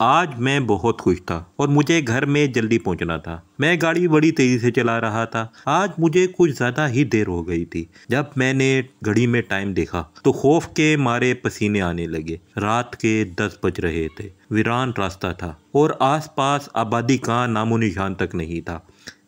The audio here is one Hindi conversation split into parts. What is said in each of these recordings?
आज मैं बहुत खुश था और मुझे घर में जल्दी पहुंचना था। मैं गाड़ी बड़ी तेजी से चला रहा था। आज मुझे कुछ ज़्यादा ही देर हो गई थी। जब मैंने घड़ी में टाइम देखा तो खौफ के मारे पसीने आने लगे। रात के 10 बज रहे थे। वीरान रास्ता था और आसपास आबादी का नामो निशान तक नहीं था।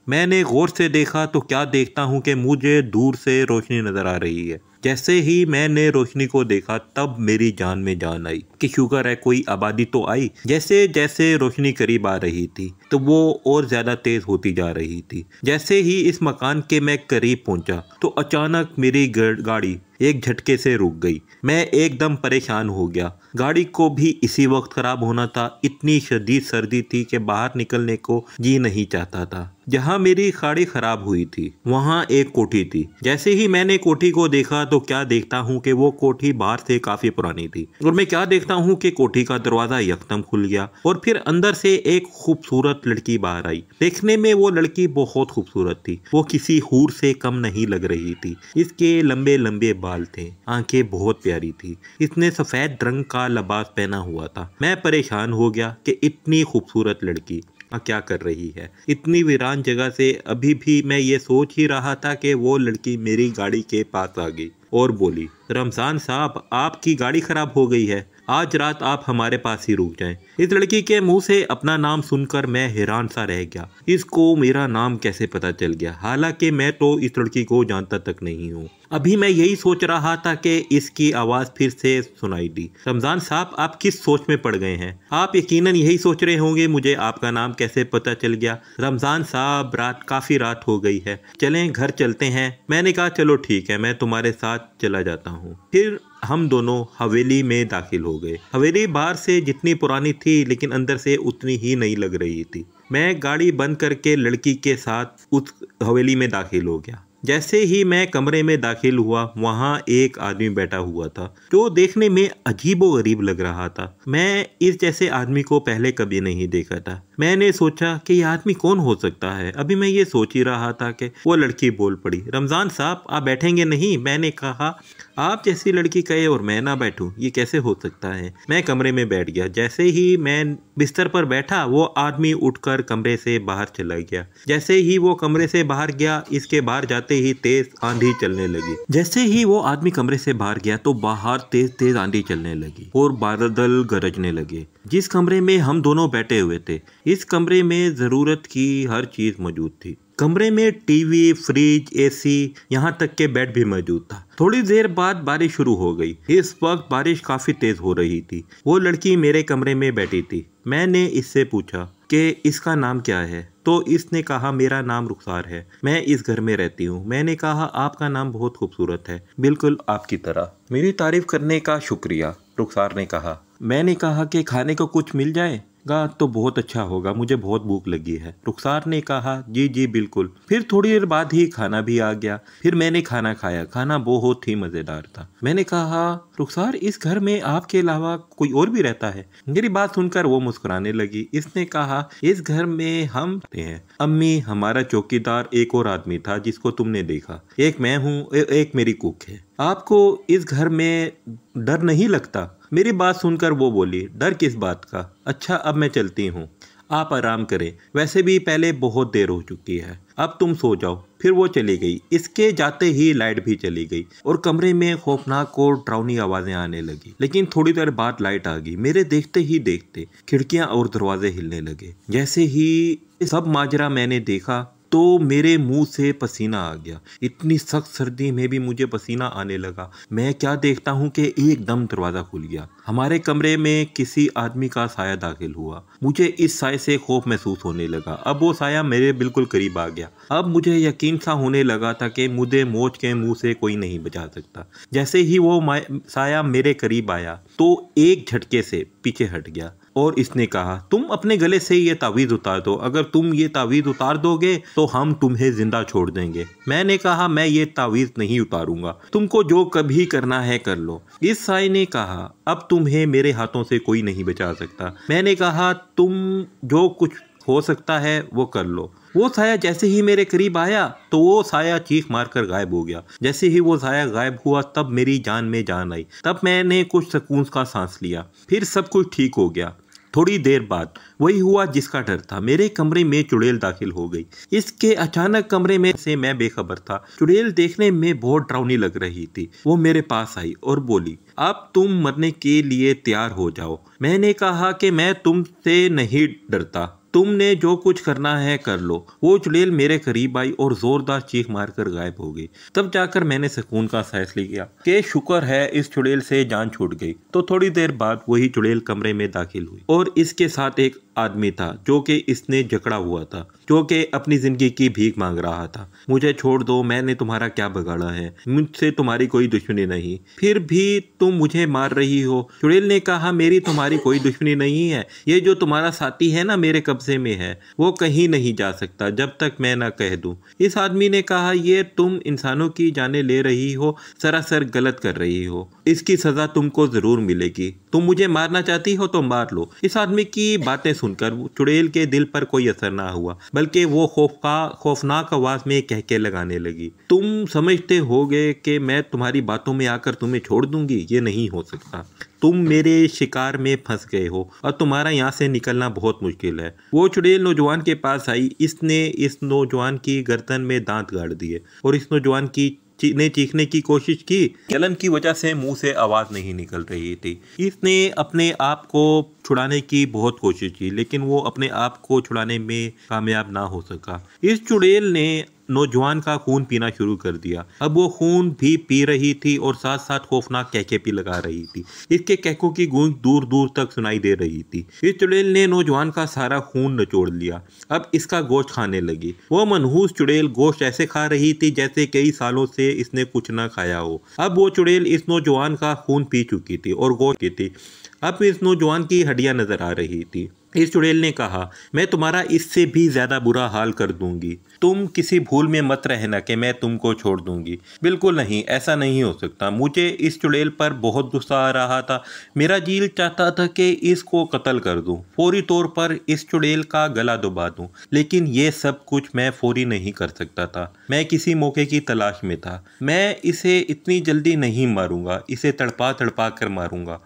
मैंने गौर से देखा तो क्या देखता हूँ कि मुझे दूर से रोशनी नजर आ रही है। जैसे ही मैंने रोशनी को देखा तब मेरी जान में जान आई कि शुक्र है कोई आबादी तो आई। जैसे जैसे रोशनी करीब आ रही थी तो वो और ज्यादा तेज होती जा रही थी। जैसे ही इस मकान के मैं करीब पहुंचा तो अचानक मेरी गाड़ी एक झटके से रुक गई। मैं एकदम परेशान हो गया। गाड़ी को भी इसी वक्त खराब होना था। इतनी शदीद सर्दी थी कि बाहर निकलने को जी नहीं चाहता था। जहाँ मेरी गाड़ी खराब हुई थी वहाँ एक कोठी थी। जैसे ही मैंने कोठी को देखा तो क्या देखता हूँ कि वो कोठी बाहर से काफी पुरानी थी और मैं क्या देखता हूँ कि कोठी का दरवाजा यकदम खुल गया और फिर अंदर से एक खूबसूरत लड़की बाहर आई। देखने में वो लड़की बहुत खूबसूरत थी। वो किसी हूर से कम नहीं लग रही थी। इसके लंबे लंबे बाल थे, आंखें बहुत प्यारी थी। इसने सफेद रंग का लिबास पहना हुआ था। मैं परेशान हो गया कि इतनी खूबसूरत लड़की क्या कर रही है इतनी वीरान जगह से। अभी भी मैं ये सोच ही रहा था कि वो लड़की मेरी गाड़ी के पास आ गई और बोली, रमजान साहब आपकी गाड़ी खराब हो गई है, आज रात आप हमारे पास ही रुक जाएं। इस लड़की के मुंह से अपना नाम सुनकर मैं हैरान सा रह गया। इसको मेरा नाम कैसे पता चल गया? हालांकि मैं तो इस लड़की को जानता तक नहीं हूँ। अभी मैं यही सोच रहा था कि इसकी आवाज़ फिर से सुनाई दी। रमजान साहब आप किस सोच में पड़ गए हैं? आप यकीनन यही सोच रहे होंगे मुझे आपका नाम कैसे पता चल गया। रमजान साहब काफ़ी रात हो गई है, चलें घर चलते हैं। मैंने कहा चलो ठीक है, मैं तुम्हारे साथ चला जाता हूँ। फिर हम दोनों हवेली में दाखिल हो गए। हवेली बाहर से जितनी पुरानी थी लेकिन अंदर से उतनी ही नहीं लग रही थी। मैं गाड़ी बंद करके लड़की के साथ उस हवेली में दाखिल हो गया। जैसे ही मैं कमरे में दाखिल हुआ वहाँ एक आदमी बैठा हुआ था जो देखने में अजीबो गरीब लग रहा था। मैं इस जैसे आदमी को पहले कभी नहीं देखा था। मैंने सोचा कि यह आदमी कौन हो सकता है। अभी मैं ये सोच ही रहा था कि वो लड़की बोल पड़ी, रमजान साहब आप बैठेंगे नहीं? मैंने कहा आप जैसी लड़की कहे और मैं ना बैठूं, ये कैसे हो सकता है? मैं कमरे में बैठ गया। जैसे ही मैं बिस्तर पर बैठा वो आदमी उठकर कमरे से बाहर चला गया। जैसे ही वो कमरे से बाहर गया इसके बाहर जाते ही तेज आंधी चलने लगी। जैसे ही वो आदमी कमरे से बाहर गया तो बाहर तेज तेज आंधी चलने लगी और बादल गरजने लगे। जिस कमरे में हम दोनों बैठे हुए थे इस कमरे में जरूरत की हर चीज मौजूद थी। कमरे में टीवी, फ्रिज, एसी, यहाँ तक के बेड भी मौजूद था। थोड़ी देर बाद बारिश शुरू हो गई। इस वक्त बारिश काफी तेज हो रही थी। वो लड़की मेरे कमरे में बैठी थी। मैंने इससे पूछा कि इसका नाम क्या है तो इसने कहा मेरा नाम रुखसार है, मैं इस घर में रहती हूँ। मैंने कहा आपका नाम बहुत खूबसूरत है, बिल्कुल आपकी तरह। मेरी तारीफ करने का शुक्रिया, रुखसार ने कहा। मैंने कहा कि खाने को कुछ मिल जाएगा तो बहुत अच्छा होगा, मुझे बहुत भूख लगी है। रुखसार ने कहा जी जी बिल्कुल। फिर थोड़ी देर बाद ही खाना भी आ गया। फिर मैंने खाना खाया। खाना बहुत ही मज़ेदार था। मैंने कहा रुखसार इस घर में आपके अलावा कोई और भी रहता है? मेरी बात सुनकर वो मुस्कुराने लगी। इसने कहा इस घर में हम हैं, अम्मी, हमारा चौकीदार, एक और आदमी था जिसको तुमने देखा, एक मैं हूँ, एक मेरी कुक है। आपको इस घर में डर नहीं लगता? मेरी बात सुनकर वो बोली, डर किस बात का? अच्छा अब मैं चलती हूँ, आप आराम करें, वैसे भी पहले बहुत देर हो चुकी है, अब तुम सो जाओ। फिर वो चली गई। इसके जाते ही लाइट भी चली गई और कमरे में खौफनाक और डरावनी आवाजें आने लगी। लेकिन थोड़ी देर बाद लाइट आ गई। मेरे देखते ही देखते खिड़कियां और दरवाजे हिलने लगे। जैसे ही सब माजरा मैंने देखा तो मेरे मुंह से पसीना आ गया। इतनी सख्त सर्दी में भी मुझे पसीना आने लगा। मैं क्या देखता हूँ कि एकदम दरवाज़ा खुल गया। हमारे कमरे में किसी आदमी का साया दाखिल हुआ। मुझे इस साये से खौफ महसूस होने लगा। अब वो साया मेरे बिल्कुल करीब आ गया। अब मुझे यकीन सा होने लगा था कि मुझे मौत के मुंह से कोई नहीं बचा सकता। जैसे ही वो साया मेरे करीब आया तो एक झटके से पीछे हट गया और इसने कहा तुम अपने गले से ये तावीज़ उतार दो, अगर तुम ये तावीज़ उतार दोगे तो हम तुम्हें जिंदा छोड़ देंगे। मैंने कहा मैं ये तावीज़ नहीं उतारूंगा, तुमको जो कभी करना है कर लो। इस साई ने कहा अब तुम्हें मेरे हाथों से कोई नहीं बचा सकता। मैंने कहा तुम जो कुछ हो सकता है वो कर लो। वो साया जैसे ही मेरे करीब आया तो वो साया चीख मारकर गायब हो गया। जैसे ही वो साया गायब हुआ तब मेरी जान में जान आई। तब मैंने कुछ सुकून का सांस लिया। फिर सब कुछ ठीक हो गया। थोड़ी देर बाद वही हुआ जिसका डर था। मेरे कमरे में चुड़ैल दाखिल हो गई। इसके अचानक कमरे में से मैं बेखबर था। चुड़ैल देखने में बहुत डरावनी लग रही थी। वो मेरे पास आई और बोली, अब तुम मरने के लिए तैयार हो जाओ। मैंने कहा कि मैं तुमसे नहीं डरता, तुमने जो कुछ करना है कर लो। वो चुड़ैल मेरे करीब आई और जोरदार चीख मारकर गायब हो गई। तब जाकर मैंने सुकून का सांस लिया कि शुक्र है इस चुड़ैल से जान छूट गई। तो थोड़ी देर बाद वही चुड़ैल कमरे में दाखिल हुई और इसके साथ एक आदमी था जो कि इसने जकड़ा हुआ था, जो कि अपनी जिंदगी की भीख मांग रहा था। मुझे छोड़ दो, मैंने तुम्हारा क्या बिगाड़ा है, मुझसे तुम्हारी कोई दुश्मनी नहीं, फिर भी तुम मुझे मार रही हो। चुड़ैल ने कहा, मेरी तुम्हारी कोई दुश्मनी नहीं है। ये जो तुम्हारा साथी है ना, मेरे कब्जे में है, वो कहीं नहीं जा सकता जब तक मैं ना कह दूं। इस आदमी ने कहा, ये तुम इंसानों की जानें ले रही हो, सरासर गलत कर रही हो। इसकी सजा तुमको जरूर मिलेगी। तुम मुझे मारना चाहती हो तो मार लो। इस आदमी की बातें सुनकर चुड़ैल के दिल पर कोई असर ना हुआ, बल्कि वो खौफनाक आवाज में कहके लगाने लगी, तुम समझते होगे कि मैं तुम्हारी बातों में आकर तुम्हें छोड़ दूंगी? ये नहीं हो सकता। तुम मेरे शिकार में फंस गए हो और तुम्हारा यहाँ से निकलना बहुत मुश्किल है। वो चुड़ैल नौजवान के पास आई। इसने इस नौजवान की गर्दन में दांत गाड़ दिए और इस नौजवान की ने चीखने की कोशिश की। जलन की वजह से मुंह से आवाज नहीं निकल रही थी। इसने अपने आप को छुड़ाने की बहुत कोशिश की, लेकिन वो अपने आप को छुड़ाने में कामयाब ना हो सका। इस चुड़ैल ने नौजवान का खून पीना शुरू कर दिया। अब वो खून भी पी रही थी और साथ साथ खौफनाक कहके भी लगा रही थी। इसके कहकों की गूंज दूर दूर तक सुनाई दे रही थी। इस चुड़ैल ने नौजवान का सारा खून निचोड़ लिया। अब इसका गोश्त खाने लगी। वो मनहूस चुड़ैल गोश्त ऐसे खा रही थी जैसे कई सालों से इसने कुछ ना खाया हो। अब वो चुड़ैल इस नौजवान का खून पी चुकी थी और गोश्त की थी। अब इस नौजवान की हड्डियां नजर आ रही थी। इस चुड़ैल ने कहा, मैं तुम्हारा इससे भी ज्यादा बुरा हाल कर दूंगी। तुम किसी भूल में मत रहना कि मैं तुमको छोड़ दूंगी। बिल्कुल नहीं, ऐसा नहीं हो सकता। मुझे इस चुड़ैल पर बहुत गुस्सा आ रहा था। मेरा दिल चाहता था कि इसको कत्ल कर दूं, फौरी तौर पर इस चुड़ैल का गला दबा दूं, लेकिन ये सब कुछ मैं फौरी नहीं कर सकता था। मैं किसी मौके की तलाश में था। मैं इसे इतनी जल्दी नहीं मारूंगा, इसे तड़पा तड़पा कर मारूंगा।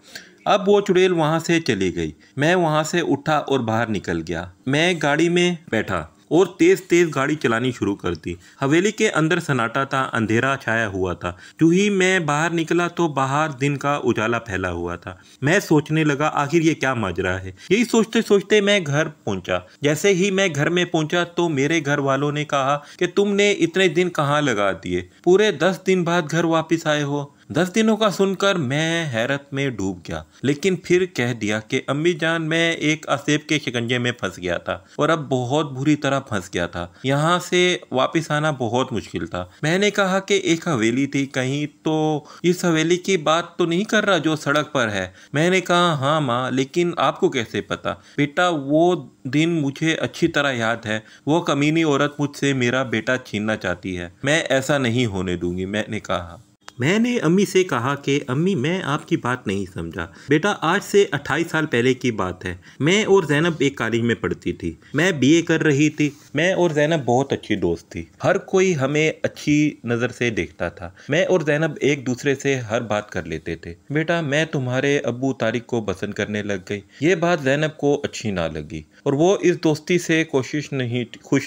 अब वो चुड़ैल वहां से चली गई। मैं वहां से उठा और बाहर निकल गया। मैं गाड़ी में बैठा और तेज तेज गाड़ी चलानी शुरू कर दी। हवेली के अंदर सन्नाटा था, अंधेरा छाया हुआ था। जो ही मैं बाहर निकला तो बाहर दिन का उजाला फैला हुआ था। मैं सोचने लगा, आखिर ये क्या माजरा है। यही सोचते सोचते मैं घर पहुंचा। जैसे ही मैं घर में पहुंचा तो मेरे घर वालों ने कहा कि तुमने इतने दिन कहाँ लगा दिए, पूरे 10 दिन बाद घर वापस आए हो। 10 दिनों का सुनकर मैं हैरत में डूब गया, लेकिन फिर कह दिया कि अम्मी जान, मैं एक असेब के शिकंजे में फंस गया था और अब बहुत बुरी तरह फंस गया था। यहाँ से वापस आना बहुत मुश्किल था। मैंने कहा कि एक हवेली थी कहीं, तो इस हवेली की बात तो नहीं कर रहा जो सड़क पर है? मैंने कहा, हाँ माँ, लेकिन आपको कैसे पता? बेटा, वो दिन मुझे अच्छी तरह याद है। वो कमीनी औरत मुझसे मेरा बेटा छीनना चाहती है। मैं ऐसा नहीं होने दूंगी, मैंने कहा। मैंने अम्मी से कहा कि अम्मी, मैं आपकी बात नहीं समझा। बेटा, आज से 28 साल पहले की बात है। मैं और जैनब एक कॉलेज में पढ़ती थी। मैं बीए कर रही थी। मैं और जैनब बहुत अच्छी दोस्त थी। हर कोई हमें अच्छी नज़र से देखता था। मैं और जैनब एक दूसरे से हर बात कर लेते थे। बेटा, मैं तुम्हारे अब्बू तारिक को पसंद करने लग गई। ये बात जैनब को अच्छी ना लगी और वो इस दोस्ती से खुश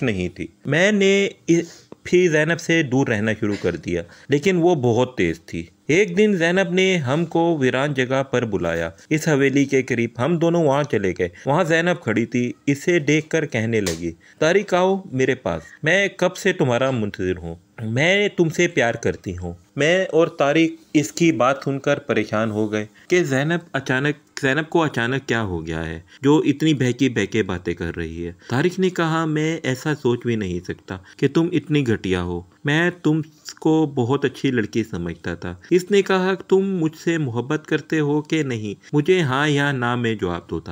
नहीं थी। मैंने फिर जैनब से दूर रहना शुरू कर दिया, लेकिन वो बहुत तेज थी। एक दिन जैनब ने हमको वीरान जगह पर बुलाया, इस हवेली के करीब। हम दोनों वहाँ चले गए। वहाँ जैनब खड़ी थी। इसे देखकर कहने लगी, तारिक आओ मेरे पास, मैं कब से तुम्हारा मुंतजिर हूँ। मैं तुमसे प्यार करती हूँ। मैं और तारिक इसकी बात सुनकर परेशान हो गए कि जैनब को अचानक क्या हो गया है जो इतनी बहकी बहके बातें कर रही है। तारिक ने कहा, मैं ऐसा सोच भी नहीं सकता कि तुम इतनी घटिया हो। मैं तुमको बहुत अच्छी लड़की समझता था। इसने कहा, तुम मुझसे मोहब्बत करते हो कि नहीं? मुझे हाँ या ना में जवाब दो।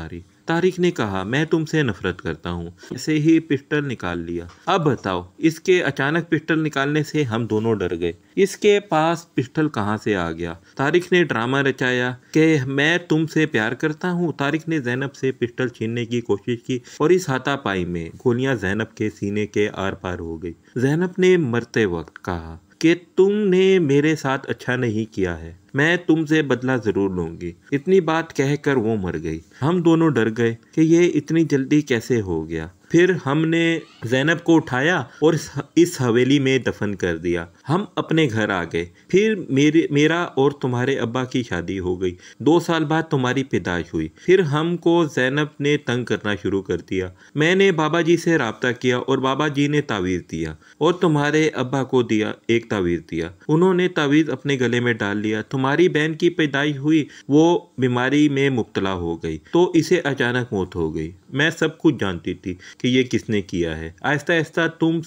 तारिक ने कहा, मैं तुमसे नफरत करता हूँ। ऐसे ही पिस्टल निकाल लिया। अब बताओ। इसके अचानक पिस्टल निकालने से हम दोनों डर गए। इसके पास पिस्टल कहाँ से आ गया? तारिक ने ड्रामा रचाया कि मैं तुमसे प्यार करता हूँ। तारिक ने जैनब से पिस्टल छीनने की कोशिश की और इस हाथापाई में गोलियां जैनब के सीने के आर पार हो गई। जैनब ने मरते वक्त कहा कि तुमने मेरे साथ अच्छा नहीं किया है। मैं तुमसे बदला जरूर लूंगी। इतनी बात कहकर वो मर गई। हम दोनों डर गए कि ये इतनी जल्दी कैसे हो गया। फिर हमने ज़ैनब को उठाया और इस हवेली में दफन कर दिया। हम अपने घर आ गए। फिर मेरा और तुम्हारे अब्बा की शादी हो गई। 2 साल बाद तुम्हारी पैदाइश हुई। फिर हमको ज़ैनब ने तंग करना शुरू कर दिया। मैंने बाबा जी से रब्ता किया और बाबा जी ने तावीज़ दिया और तुम्हारे अब्बा को दिया, एक तावीज़ दिया। उन्होंने तावीज़ अपने गले में डाल लिया। तुम्हारी बहन की पैदाइश हुई, वो बीमारी में मुब्तला हो गई तो इसे अचानक मौत हो गई। मैं सब कुछ जानती थी कि ये किसने किया है। आहिस्ता आहिस्ता तुम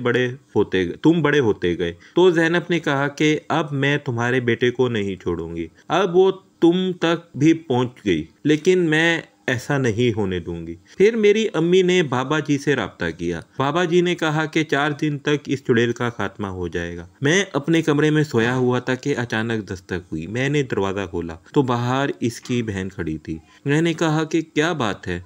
बड़े होते गए। तो ज़ैनब ने कहा कि अब मैं तुम्हारे बेटे को नहीं छोड़ूंगी। अब वो तुम तक भी पहुंच गई, लेकिन मैं ऐसा नहीं होने दूंगी। फिर मेरी अम्मी ने बाबा जी से रब्ता किया। बाबा जी ने कहा कि 4 दिन तक इस चुड़ैल का खात्मा हो जाएगा। मैं अपने कमरे में सोया हुआ था कि अचानक दस्तक हुई। मैंने दरवाज़ा खोला तो बाहर इसकी बहन खड़ी थी। मैंने कहा कि क्या बात है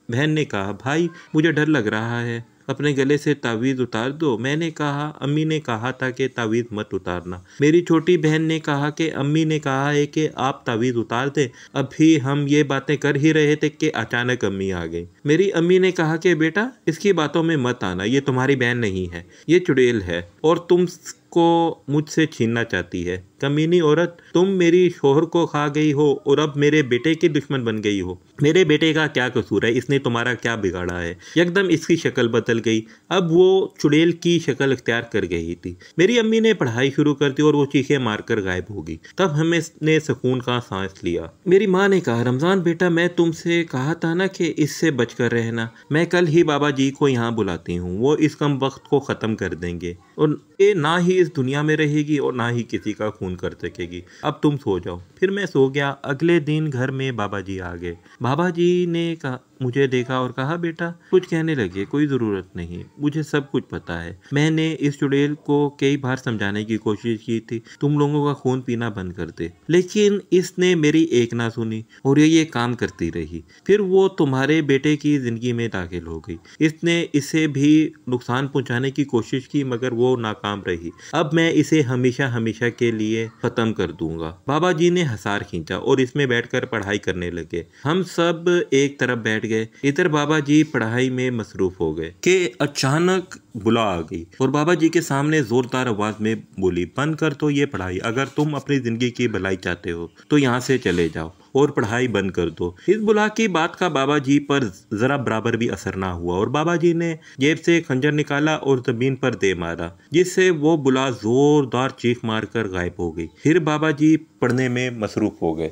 बहन ने कहा, भाई मुझे डर लग रहा है, अपने गले से तावीज़ उतार दो। मैंने कहा, अम्मी ने कहा था कि तावीज़ मत उतारना। मेरी छोटी बहन ने कहा कि अम्मी ने कहा है कि आप तावीज़ उतार दें। अभी हम ये बातें कर ही रहे थे कि अचानक अम्मी आ गई। मेरी अम्मी ने कहा कि बेटा इसकी बातों में मत आना, ये तुम्हारी बहन नहीं है, ये चुड़ैल है और तुमको मुझसे छीनना चाहती है। कमीनी औरत, तुम मेरी शोहर को खा गई हो और अब मेरे बेटे की दुश्मन बन गई हो। मेरे बेटे का क्या कसूर है? इसने तुम्हारा क्या बिगाड़ा है? एकदम इसकी शक्ल बदल गई। अब वो चुड़ैल की शक्ल इख्तियार कर गई थी। मेरी अम्मी ने पढ़ाई शुरू कर दी और वो चीखें मारकर गायब हो गई। तब हमने सुकून का सांस लिया। मेरी माँ ने कहा, रमज़ान बेटा मैं तुमसे कहा था ना कि इससे बचकर रहना। मैं कल ही बाबा जी को यहाँ बुलाती हूँ, वो इस कम वक्त को ख़त्म कर देंगे और ये ना ही इस दुनिया में रहेगी और ना ही किसी का खून कर सकेगी। अब तुम सो जाओ। फिर मैं सो गया। अगले दिन घर में बाबा जी आ गए। बाबा जी ने कहा, मुझे देखा और कहा, बेटा कुछ कहने लगे, कोई ज़रूरत नहीं, मुझे सब कुछ पता है। मैंने इस चुड़ैल को कई बार समझाने की कोशिश की थी तुम लोगों का खून पीना बंद कर दे, लेकिन इसने मेरी एक ना सुनी और ये काम करती रही। फिर वो तुम्हारे बेटे की ज़िंदगी में दाखिल हो गई। इसने इसे भी नुकसान पहुंचाने की कोशिश की मगर वो नाकाम रही। अब मैं इसे हमेशा हमेशा के लिए ख़त्म कर दूंगा। बाबा जी ने हसार खींचा और इसमें बैठकर पढ़ाई करने लगे। हम सब एक तरफ बैठ गए। इधर बाबा जी पढ़ाई में मसरूफ हो गए कि अचानक बुला आ गई और बाबा जी के सामने जोरदार आवाज में बोली, बंद कर तो ये पढ़ाई, अगर तुम अपनी जिंदगी की भलाई चाहते हो तो यहाँ से चले जाओ और पढ़ाई बंद कर दो। इस बुला की बात का बाबा जी पर जरा बराबर भी असर ना हुआ और बाबा जी ने जेब से खंजर निकाला और जमीन पर दे मारा, जिससे वो बुला जोरदार चीख मारकर गायब हो गई। फिर बाबा जी पढ़ने में मसरूफ हो गए।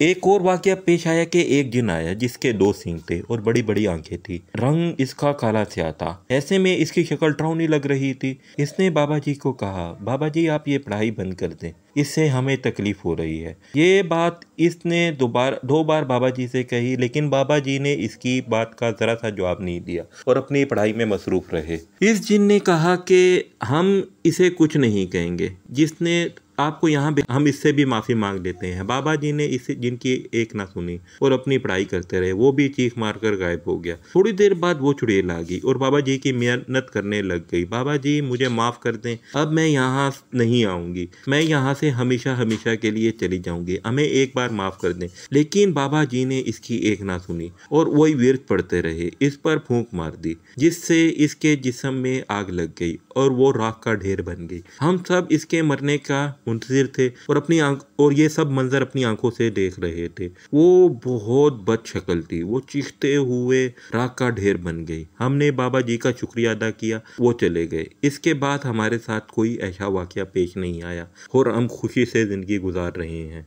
एक और वाकया पेश आया कि एक जिन आया जिसके 2 सींग थे और बड़ी बड़ी आंखें थी। रंग इसका काला स्याह था। ऐसे में इसकी शक्ल डरावनी लग रही थी। इसने बाबा जी को कहा, बाबा जी आप ये पढ़ाई बंद कर दें, इससे हमें तकलीफ हो रही है। ये बात इसने 2 बार बाबा जी से कही, लेकिन बाबा जी ने इसकी बात का जरा सा जवाब नहीं दिया और अपनी पढ़ाई में मसरूफ रहे। इस जिन ने कहा कि हम इसे कुछ नहीं कहेंगे, जिसने आपको यहाँ हम इससे भी माफ़ी मांग लेते हैं। बाबा जी ने इस जिनकी एक ना सुनी और अपनी पढ़ाई करते रहे। वो भी चीख मारकर गायब हो गया। थोड़ी देर बाद वो चुड़ैल आ गई और बाबा जी की मेहनत करने लग गई। बाबा जी मुझे माफ़ कर दें, अब मैं यहाँ नहीं आऊँगी, मैं यहाँ से हमेशा हमेशा के लिए चली जाऊँगी, हमें एक बार माफ़ कर दें। लेकिन बाबा जी ने इसकी एक ना सुनी और वही विरत पढ़ते रहे। इस पर फूंक मार दी, जिससे इसके जिस्म में आग लग गई और वो राख का ढेर बन गई। हम सब इसके मरने का मुंतजिर थे और ये सब मंजर अपनी आंखों से देख रहे थे। वो बहुत बद शक्ल थी। वो चीखते हुए राख का ढेर बन गई। हमने बाबा जी का शुक्रिया अदा किया, वो चले गए। इसके बाद हमारे साथ कोई ऐसा वाकया पेश नहीं आया और हम खुशी से जिंदगी गुजार रहे हैं।